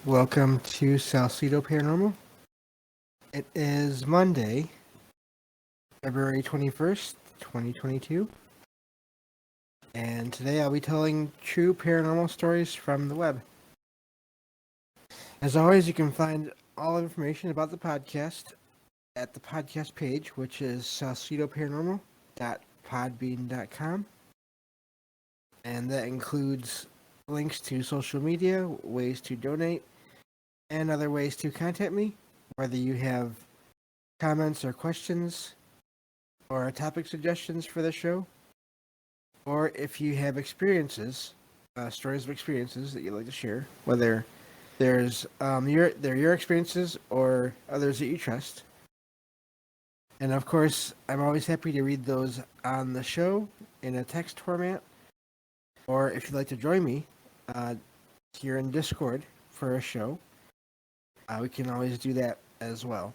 Welcome to Salcedo Paranormal. It is Monday, February 21st, 2022, and today I'll be telling true paranormal stories from the web. As always, you can find all information about the podcast at the podcast page, which is salcedoparanormal.podbean.com, and that includes links to social media, ways to donate, and other ways to contact me, whether you have comments or questions or topic suggestions for the show, or if you have experiences, stories of experiences that you'd like to share, whether they're your experiences or others that you trust. And of course, I'm always happy to read those on the show in a text format, or if you'd like to join me here in Discord for a show, we can always do that as well.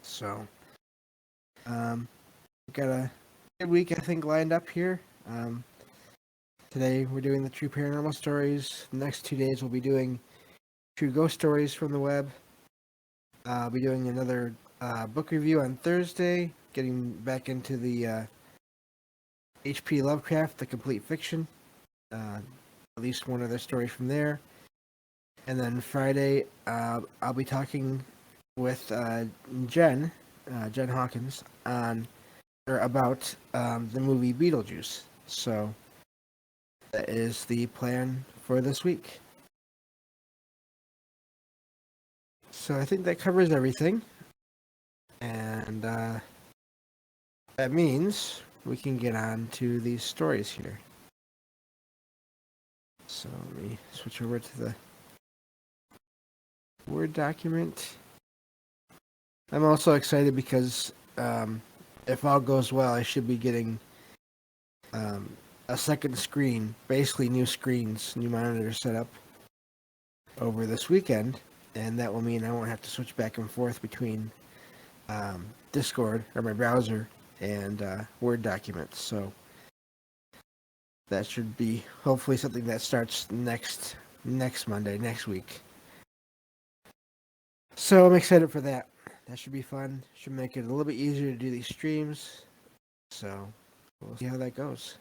So, we've got a good week, I think, lined up here. Today we're doing the true paranormal stories. The next 2 days we'll be doing true ghost stories from the web. I'll be doing another book review on Thursday, getting back into the H.P. Lovecraft, the complete fiction. At least one other story from there. And then Friday, I'll be talking with Jen Hawkins about the movie Beetlejuice. So that is the plan for this week. So I think that covers everything. And that means we can get on to these stories here. So let me switch over to the Word document. I'm also excited because if all goes well, I should be getting a second screen, basically new screens, new monitors set up over this weekend, and that will mean I won't have to switch back and forth between Discord or my browser and Word documents. So that should be hopefully something that starts next Monday, next week. So I'm excited for that. That should be fun. Should make it a little bit easier to do these streams. So we'll see how that goes.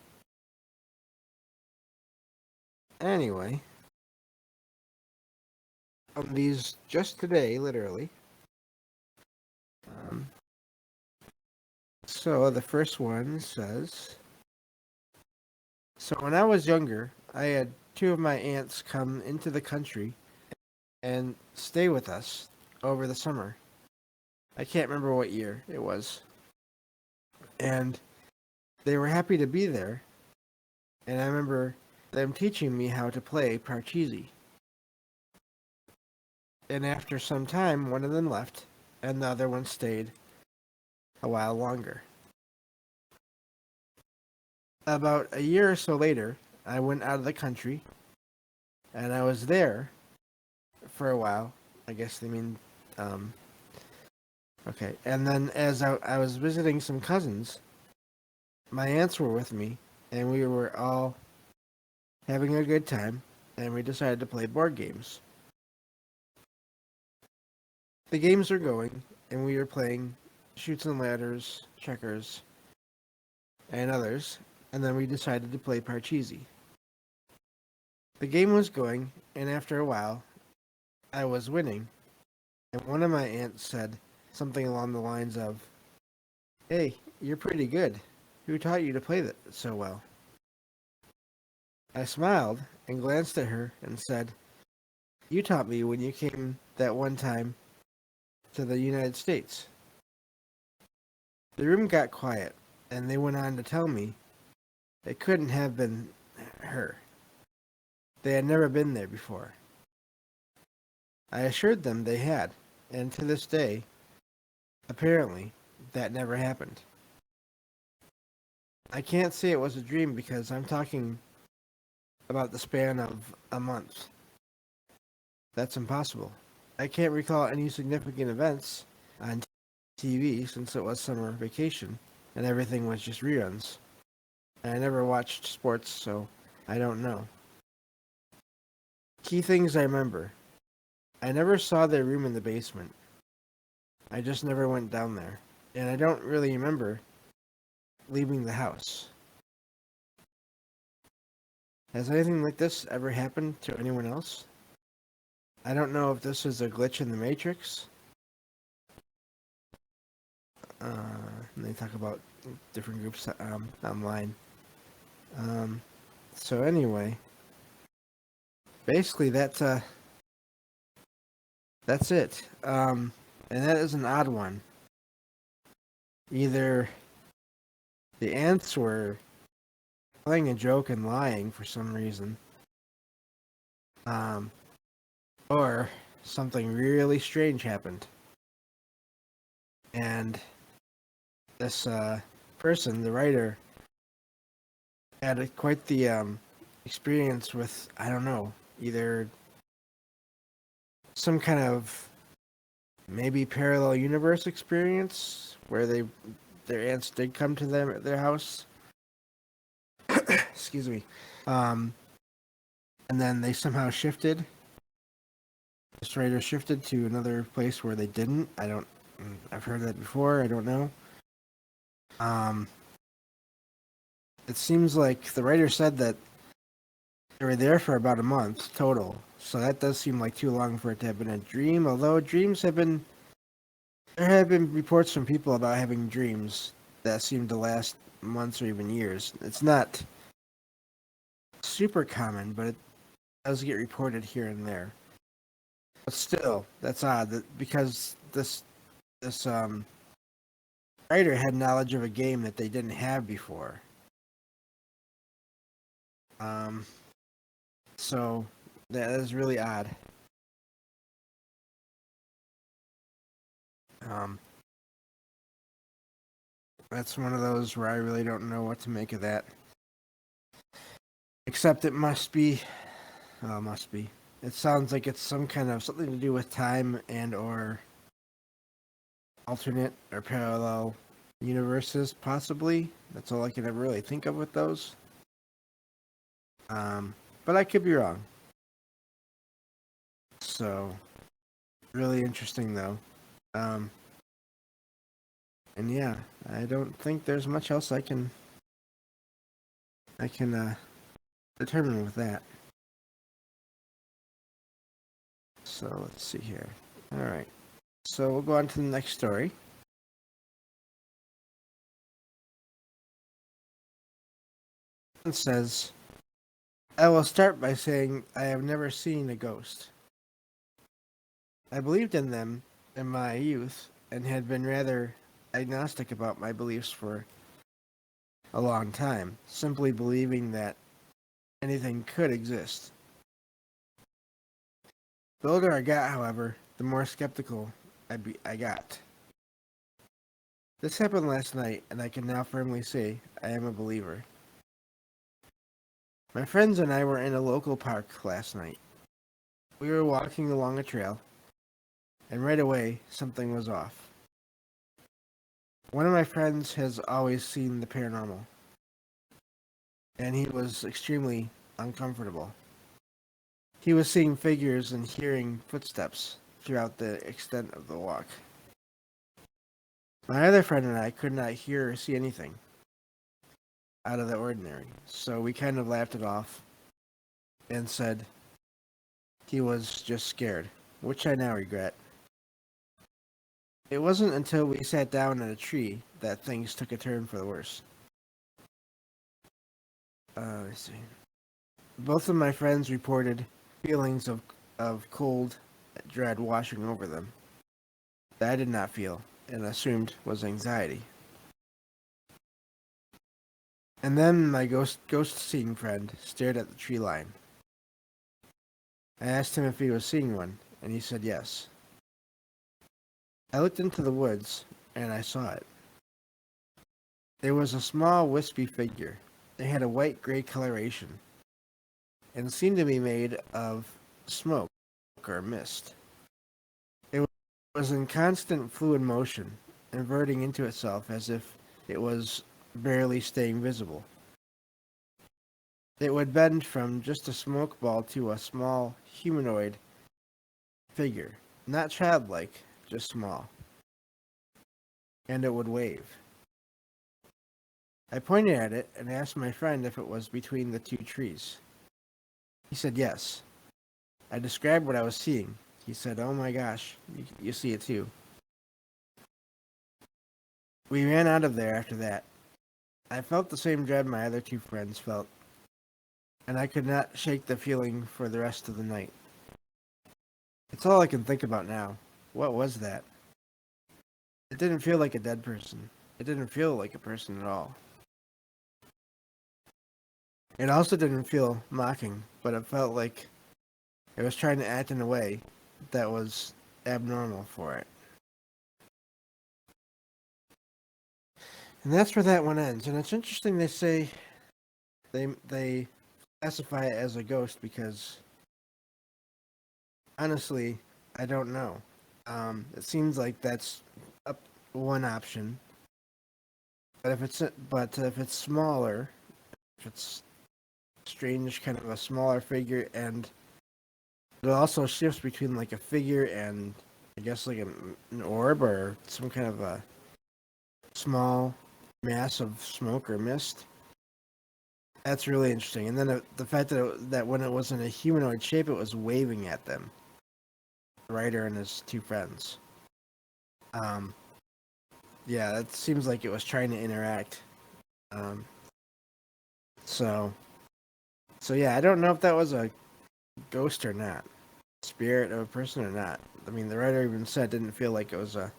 Anyway, on these just today, literally. So the first one says, so when I was younger, I had two of my aunts come into the country and stay with us over the summer. I can't remember what year it was. And they were happy to be there. And I remember them teaching me how to play Parcheesi. And after some time, one of them left, and the other one stayed a while longer. About a year or so later, I went out of the country, and I was there for a while. I guess they mean, okay. And then as I was visiting some cousins, my aunts were with me, and we were all having a good time, and we decided to play board games. The games are going, and we are playing Chutes and Ladders, Checkers, and others, and then we decided to play Parcheesi. The game was going, and after a while, I was winning, and one of my aunts said something along the lines of, "Hey, you're pretty good. Who taught you to play that so well?" I smiled and glanced at her and said, "You taught me when you came that one time to the United States." The room got quiet, and they went on to tell me it couldn't have been her. They had never been there before. I assured them they had, and to this day, apparently, that never happened. I can't say it was a dream because I'm talking about the span of a month. That's impossible. I can't recall any significant events on TV since it was summer vacation and everything was just reruns. I never watched sports, so I don't know. Key things I remember. I never saw their room in the basement. I just never went down there. And I don't really remember leaving the house. Has anything like this ever happened to anyone else? I don't know if this is a glitch in the Matrix. And they talk about different groups online. So anyway, basically that's it. And that is an odd one. Either the ants were playing a joke and lying for some reason, or something really strange happened. And this person, the writer, had quite the experience with, I don't know, either some kind of maybe parallel universe experience where their ants did come to their house. Excuse me. And then they somehow shifted. This writer shifted to another place where they didn't. I've heard that before. I don't know. It seems like the writer said that they were there for about a month total. So that does seem like too long for it to have been a dream. Although there have been reports from people about having dreams that seem to last months or even years. It's not super common, but it does get reported here and there. But still, that's odd because this writer had knowledge of a game that they didn't have before. So that is really odd. That's one of those where I really don't know what to make of that. Except it must be. It sounds like it's some kind of something to do with time and or alternate or parallel universes, possibly. That's all I can ever really think of with those. But I could be wrong. So, really interesting though. And yeah, I don't think there's much else I can determine with that. So let's see here. All right. So we'll go on to the next story. It says, I will start by saying I have never seen a ghost. I believed in them in my youth and had been rather agnostic about my beliefs for a long time, simply believing that anything could exist. The older I got, however, the more skeptical I got. This happened last night, and I can now firmly say I am a believer. My friends and I were in a local park last night. We were walking along a trail, and right away, something was off. One of my friends has always seen the paranormal, and he was extremely uncomfortable. He was seeing figures and hearing footsteps throughout the extent of the walk. My other friend and I could not hear or see anything out of the ordinary, so we kind of laughed it off and said he was just scared, which I now regret. It wasn't until we sat down in a tree that things took a turn for the worse. Let's see. Both of my friends reported feelings of cold dread washing over them that I did not feel and assumed was anxiety. And then my ghost-seeing friend stared at the tree line. I asked him if he was seeing one, and he said yes. I looked into the woods, and I saw it. There was a small, wispy figure. It had a white-gray coloration, and seemed to be made of smoke or mist. It was in constant fluid motion, inverting into itself as if it was barely staying visible. It would bend from just a smoke ball to a small humanoid figure. Not childlike, just small. And it would wave. I pointed at it and asked my friend if it was between the two trees. He said yes. I described what I was seeing. He said, "Oh my gosh, you see it too." We ran out of there after that. I felt the same dread my other two friends felt, and I could not shake the feeling for the rest of the night. It's all I can think about now. What was that? It didn't feel like a dead person. It didn't feel like a person at all. It also didn't feel mocking, but it felt like it was trying to act in a way that was abnormal for it. And that's where that one ends. And it's interesting they say they classify it as a ghost because honestly, I don't know. It seems like that's one option. But if it's smaller, if it's strange, kind of a smaller figure, and it also shifts between like a figure and I guess like an orb or some kind of a small mass of smoke or mist. That's really interesting. And then the fact that when it was in a humanoid shape, it was waving at them, the writer and his two friends. Um, yeah, that seems like it was trying to interact. Um, so, so yeah, I don't know if that was a ghost or not, spirit of a person or not. I mean, the writer even said it didn't feel like it was a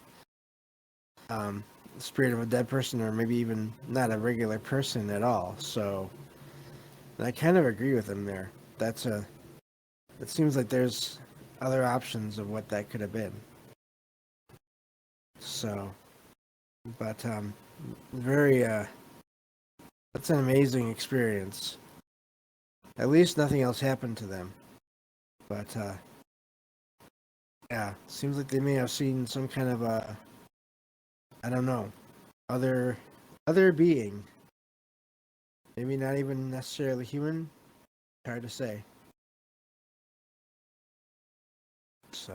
um, spirit of a dead person or maybe even not a regular person at all. So, I kind of agree with him there. That's a. It seems like there's other options of what that could have been. So, but very that's an amazing experience. At least nothing else happened to them. But yeah, seems like they may have seen some kind of a I don't know, other other being. Maybe not even necessarily human. Hard to say. So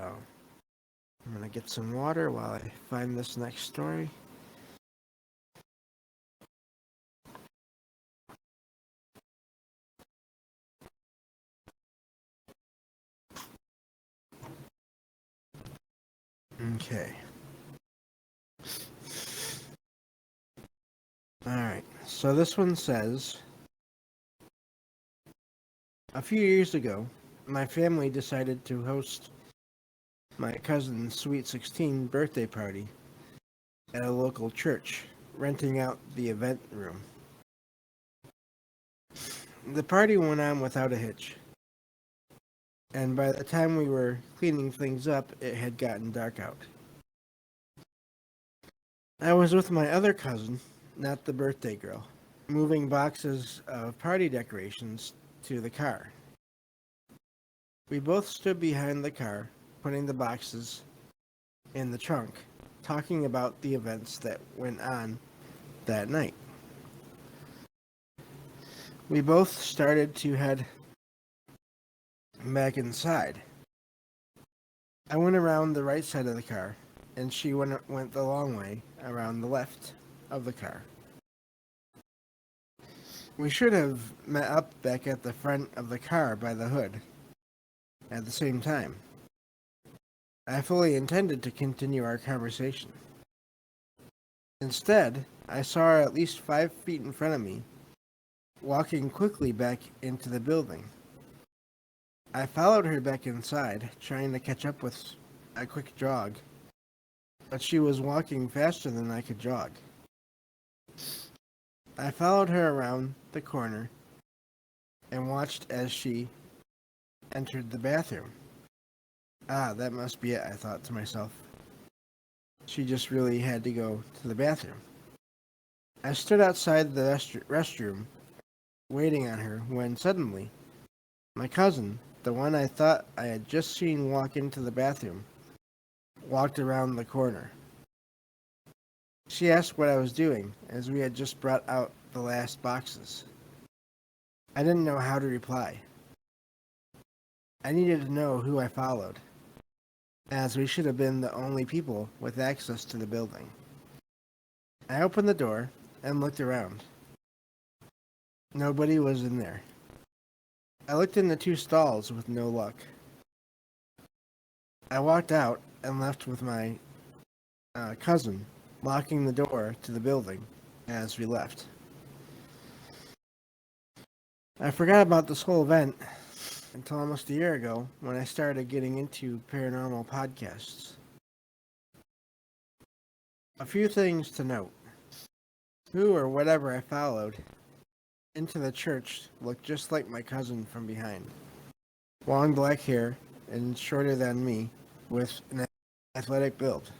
I'm gonna get some water while I find this next story. Okay. Alright. So this one says a few years ago, my family decided to host my cousin's Sweet 16 birthday party at a local church, renting out the event room. The party went on without a hitch, and by the time we were cleaning things up, it had gotten dark out. I was with my other cousin, not the birthday girl, moving boxes of party decorations to the car. We both stood behind the car, putting the boxes in the trunk, talking about the events that went on that night. We both started to head back inside. I went around the right side of the car, and she went the long way around the left of the car. We should have met up back at the front of the car by the hood at the same time. I fully intended to continue our conversation. Instead, I saw her at least 5 feet in front of me, walking quickly back into the building. I followed her back inside, trying to catch up with a quick jog, but she was walking faster than I could jog. I followed her around the corner and watched as she entered the bathroom. Ah, that must be it, I thought to myself. She just really had to go to the bathroom. I stood outside the restroom, waiting on her, when suddenly, my cousin, the one I thought I had just seen walk into the bathroom, walked around the corner. She asked what I was doing, as we had just brought out the last boxes. I didn't know how to reply. I needed to know who I followed, as we should have been the only people with access to the building. I opened the door and looked around. Nobody was in there. I looked in the two stalls with no luck. I walked out and left with my cousin, locking the door to the building as we left. I forgot about this whole event until almost a year ago when I started getting into paranormal podcasts. A few things to note. Who or whatever I followed into the church looked just like my cousin from behind. Long black hair and shorter than me with an athletic build.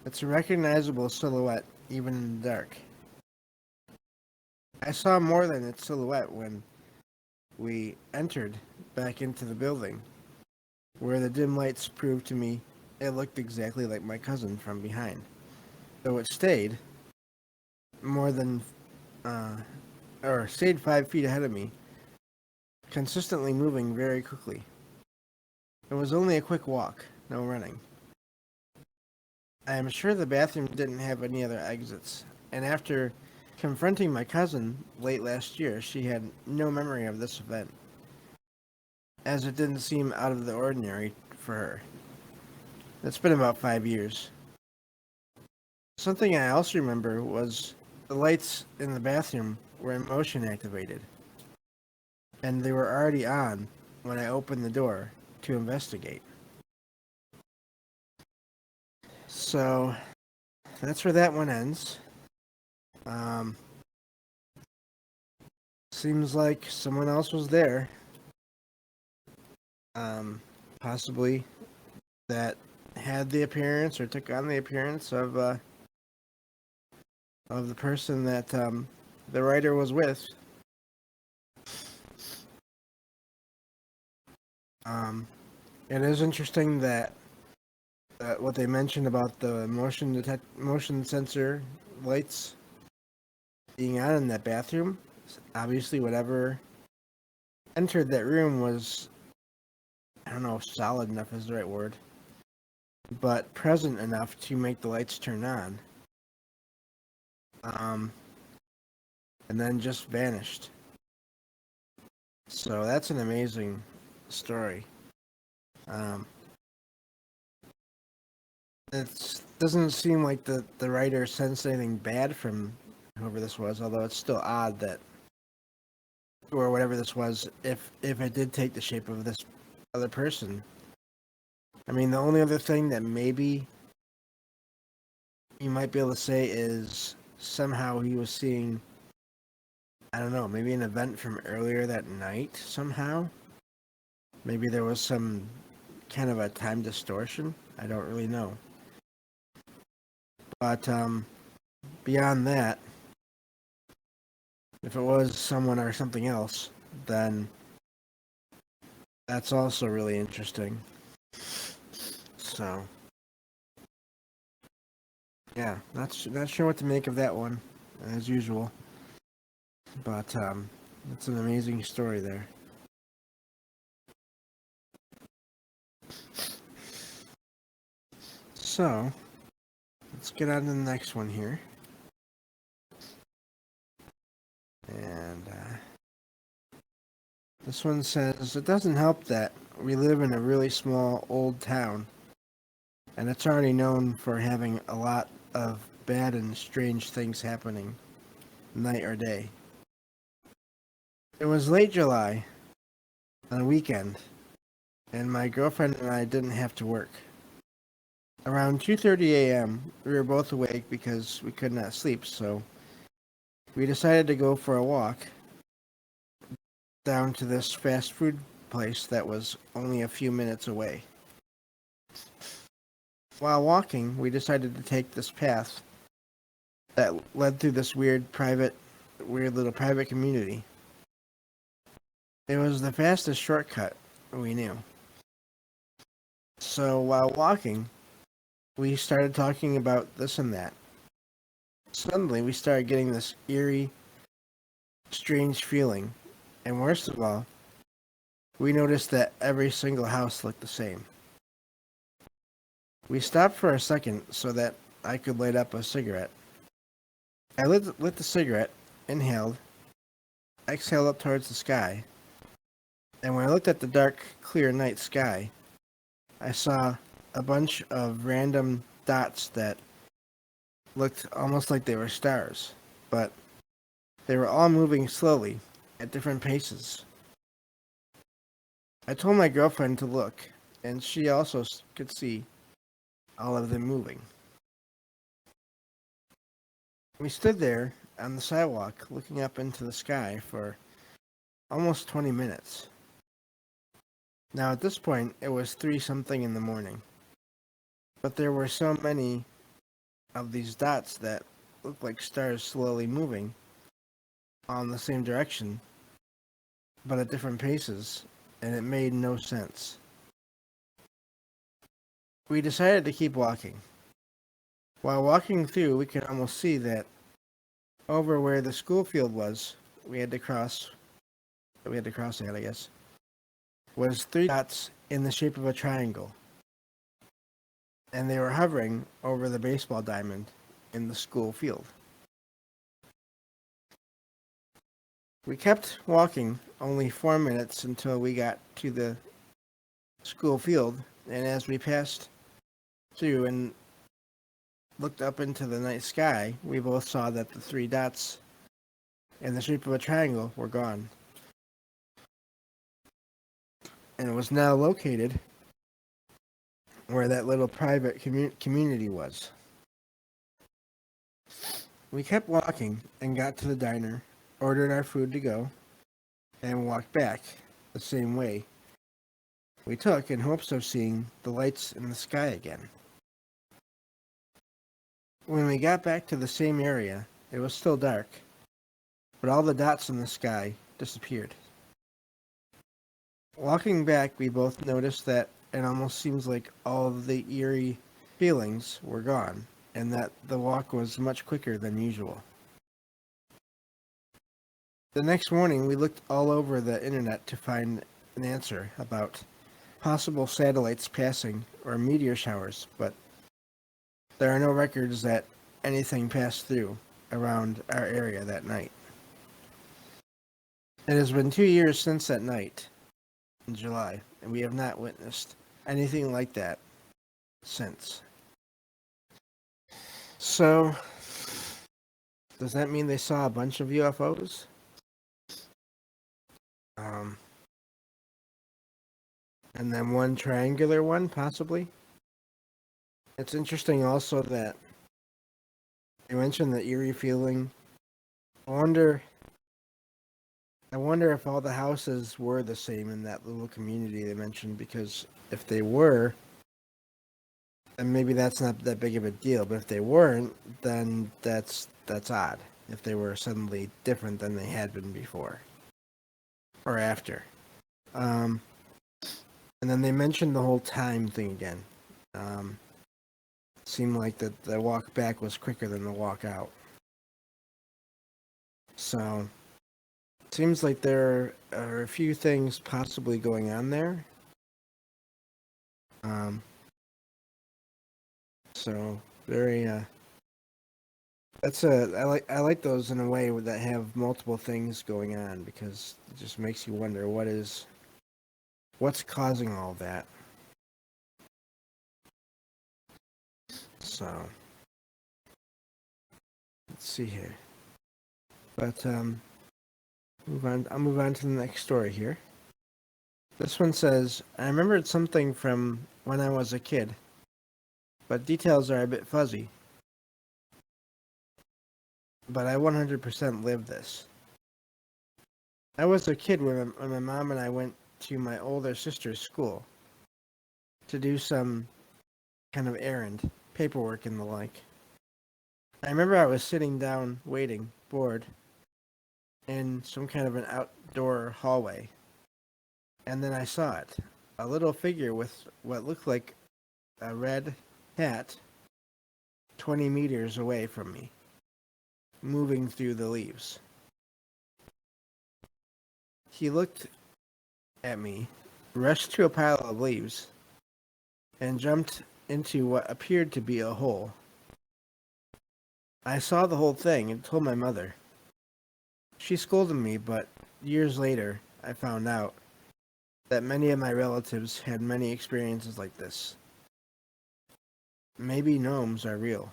It's a recognizable silhouette even in the dark. I saw more than its silhouette when we entered back into the building, where the dim lights proved to me it looked exactly like my cousin from behind. Though it stayed more than, stayed 5 feet ahead of me, consistently moving very quickly. It was only a quick walk, no running. I am sure the bathroom didn't have any other exits, and after confronting my cousin late last year, she had no memory of this event, as it didn't seem out of the ordinary for her. It's been about 5 years. Something I also remember was the lights in the bathroom were motion activated, and they were already on when I opened the door to investigate. So that's where that one ends. Seems like someone else was there. Possibly that had the appearance or took on the appearance of the person that the writer was with. It is interesting that what they mentioned about the motion sensor lights being on in that bathroom. Obviously, whatever entered that room was, I don't know if solid enough is the right word, but present enough to make the lights turn on. And then just vanished. So that's an amazing story. It doesn't seem like the writer sensed anything bad from whoever this was, although it's still odd that, or whatever this was, if it did take the shape of this other person. I mean, the only other thing that maybe you might be able to say is somehow he was seeing, I don't know, maybe an event from earlier that night somehow. Maybe there was some kind of a time distortion. I don't really know. But beyond that, if it was someone or something else, then that's also really interesting. So, yeah, not sure what to make of that one, as usual. But it's an amazing story there. So, let's get on to the next one here. And this one says, it doesn't help that we live in a really small old town, and it's already known for having a lot of bad and strange things happening, night or day. It was late July, on a weekend, and my girlfriend and I didn't have to work. Around 2:30 a.m., we were both awake because we could not sleep, so we decided to go for a walk down to this fast food place that was only a few minutes away. While walking, we decided to take this path that led through this weird little private community. It was the fastest shortcut we knew. So while walking, we started talking about this and that. Suddenly, we started getting this eerie, strange feeling And worst of all, we noticed that every single house looked the same. We stopped for a second so that I could light up a cigarette. I lit the cigarette, inhaled, exhaled up towards the sky, and when I looked at the dark, clear night sky, I saw a bunch of random dots that looked almost like they were stars, but they were all moving slowly at different paces. I told my girlfriend to look, and she also could see all of them moving. We stood there on the sidewalk looking up into the sky for almost 20 minutes. Now, at this point, it was 3 something in the morning, but there were so many of these dots that looked like stars slowly moving all in the same direction, but at different paces, and it made no sense. We decided to keep walking. While walking through, we could almost see that over where the school field was, we had to cross that, I guess, was 3 dots in the shape of a triangle, and they were hovering over the baseball diamond in the school field. We kept walking only 4 minutes until we got to the school field, and as we passed through and looked up into the night sky, we both saw that the 3 dots in the shape of a triangle were gone. And it was now located where that little private community was. We kept walking and got to the diner, ordered our food to go, and walked back the same way we took in hopes of seeing the lights in the sky again. When we got back to the same area, it was still dark, but all the dots in the sky disappeared. Walking back, we both noticed that it almost seems like all of the eerie feelings were gone, and that the walk was much quicker than usual. The next morning, we looked all over the internet to find an answer about possible satellites passing or meteor showers, but there are no records that anything passed through around our area that night. It has been 2 years since that night in July, and we have not witnessed anything like that since. So, does that mean they saw a bunch of UFOs? And then one triangular one, possibly? It's interesting also that you mentioned the eerie feeling. I wonder if all the houses were the same in that little community they mentioned, because if they were, then maybe that's not that big of a deal. But if they weren't, then that's odd. If they were suddenly different than they had been before or after. And then they mentioned the whole time thing again. Seemed like the walk back was quicker than the walk out. So, seems like there are a few things possibly going on there. So very I like those in a way that have multiple things going on, because it just makes you wonder what's causing all that. So let's see here. But move on. I'll move on to the next story here. This one says, I remembered something from when I was a kid, but details are a bit fuzzy. But I 100% lived this. I was a kid when my mom and I went to my older sister's school to do some kind of errand, paperwork and the like. I remember I was sitting down, waiting, bored, in some kind of an outdoor hallway. And then I saw it. A little figure with what looked like a red hat 20 meters away from me, moving through the leaves. He looked at me, rushed to a pile of leaves, and jumped into what appeared to be a hole. I saw the whole thing and told my mother. She scolded me, but years later, I found out that many of my relatives had many experiences like this. Maybe gnomes are real.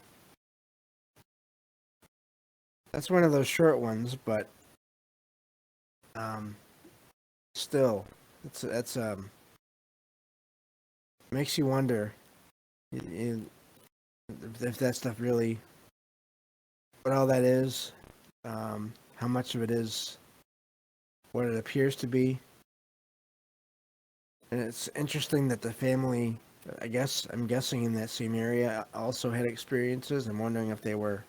That's one of those short ones, but um, still, it's makes you wonder if that stuff really, what all that is, how much of it is what it appears to be. And it's interesting that the family, I'm guessing in that same area, also had experiences. I'm wondering if they were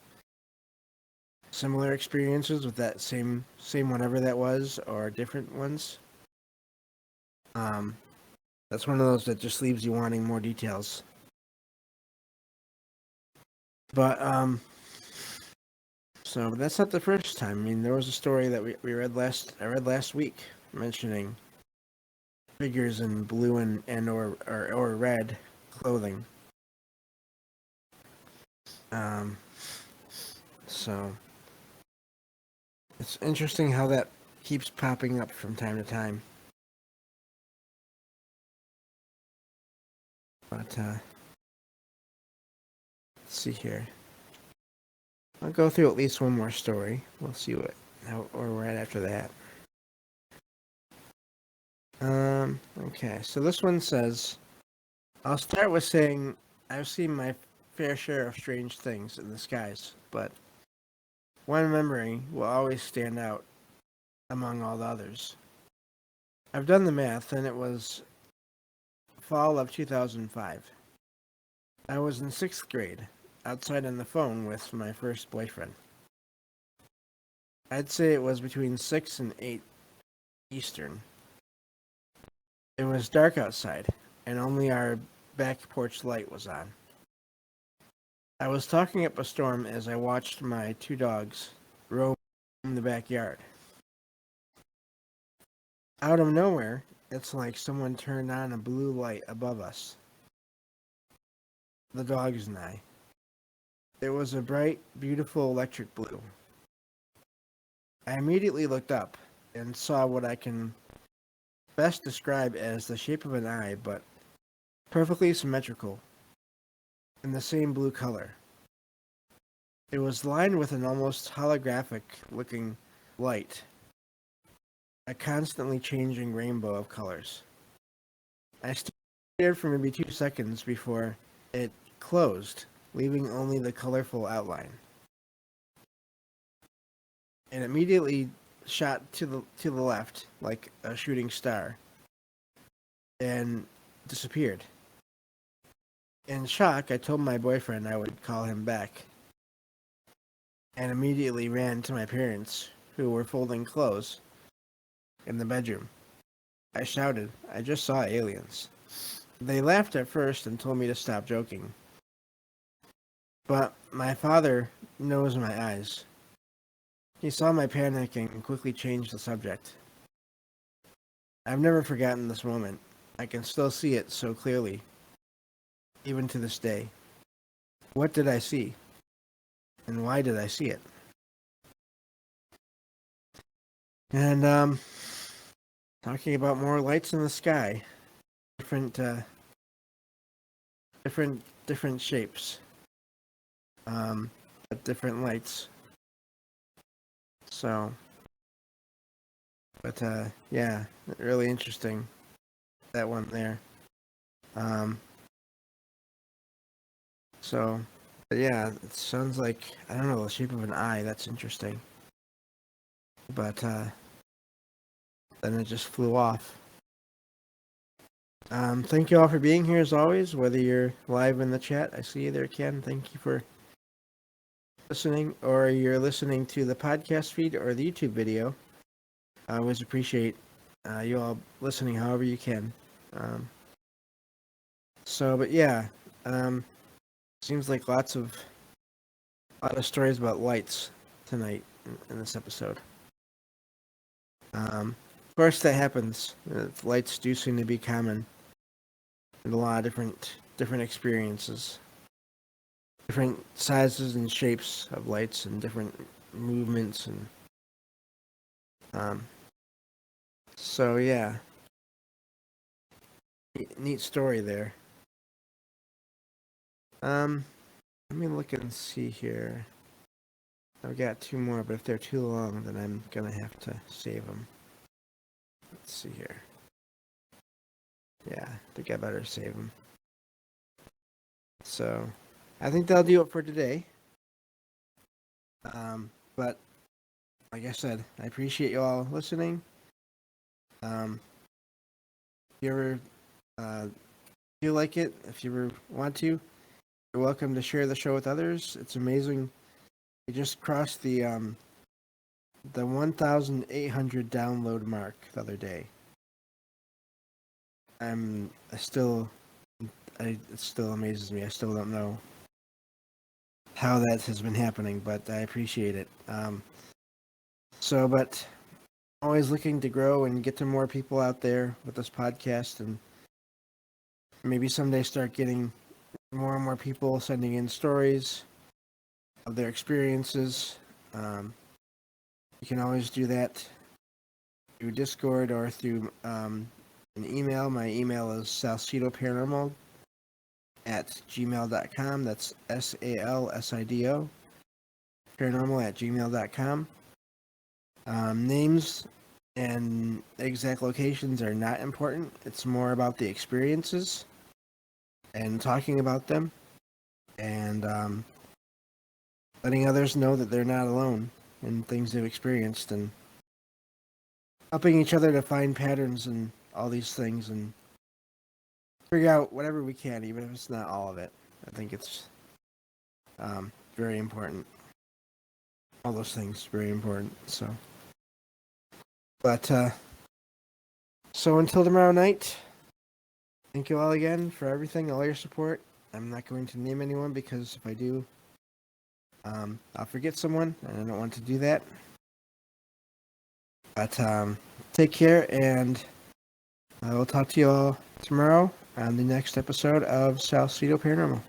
similar experiences with that same whatever that was, or different ones. Um, that's one of those that just leaves you wanting more details. But so that's not the first time. I mean, there was a story that we read I read last week mentioning figures in blue or red clothing. Um, so it's interesting how that keeps popping up from time to time. But let's see here. I'll go through at least one more story. We'll see where we're at after that. Okay, so this one says, I'll start with saying I've seen my fair share of strange things in the skies, but one memory will always stand out among all the others. I've done the math, and it was fall of 2005. I was in 6th grade, outside on the phone with my first boyfriend. I'd say it was between 6 and 8 Eastern. It was dark outside, and only our back porch light was on. I was talking up a storm as I watched my 2 dogs roam the backyard. Out of nowhere, it's like someone turned on a blue light above us, the dogs and I. It was a bright, beautiful electric blue. I immediately looked up and saw what I can best describe as the shape of an eye, but perfectly symmetrical, in the same blue color. It was lined with an almost holographic-looking light, a constantly changing rainbow of colors. I stared for maybe 2 seconds before it closed, leaving only the colorful outline. And immediately shot to the left like a shooting star and disappeared. In shock, I told my boyfriend I would call him back, and immediately ran to my parents, who were folding clothes in the bedroom. I shouted, I just saw aliens. They laughed at first and told me to stop joking. But my father knows my eyes. He saw my panicking and quickly changed the subject. I've never forgotten this moment. I can still see it so clearly, even to this day. What did I see? And why did I see it? And talking about more lights in the sky, different shapes, but different lights. So, but yeah, really interesting, that one there. So, but yeah, it sounds like, I don't know, the shape of an eye. That's interesting. But then it just flew off. Thank you all for being here as always, whether you're live in the chat. I see you there, Ken. Thank you for listening, or you're listening to the podcast feed or the YouTube video. I always appreciate you all listening however you can. But yeah, seems like a lot of stories about lights tonight in this episode. course, that happens. Lights do seem to be common in a lot of different experiences, different sizes and shapes of lights, and different movements, and um. So yeah, neat story there. Um, let me look and see here. I've got two more, but if they're too long, then I'm gonna have to save them. Let's see here. Yeah, I think I better save them. So, I think that'll do it for today. But like I said, I appreciate you all listening. If you ever feel like it, if you ever want to, you're welcome to share the show with others. It's amazing. We just crossed the 1,800 download mark the other day. It still amazes me. I still don't know how that has been happening, but I appreciate it. But always looking to grow and get to more people out there with this podcast, and maybe someday start getting more and more people sending in stories of their experiences. You can always do that through Discord or through an email. My email is salsidoparanormal@gmail.com. That's SALSIDO paranormal@gmail.com. Names and exact locations are not important. It's more about the experiences and talking about them, and letting others know that they're not alone in things they've experienced, and helping each other to find patterns and all these things, and figure out whatever we can, even if it's not all of it. I think it's very important. All those things very important. So until tomorrow night, thank you all again for everything, all your support. I'm not going to name anyone, because if I do, I'll forget someone, and I don't want to do that. But take care, and I will talk to you all tomorrow on the next episode of Salsido Paranormal.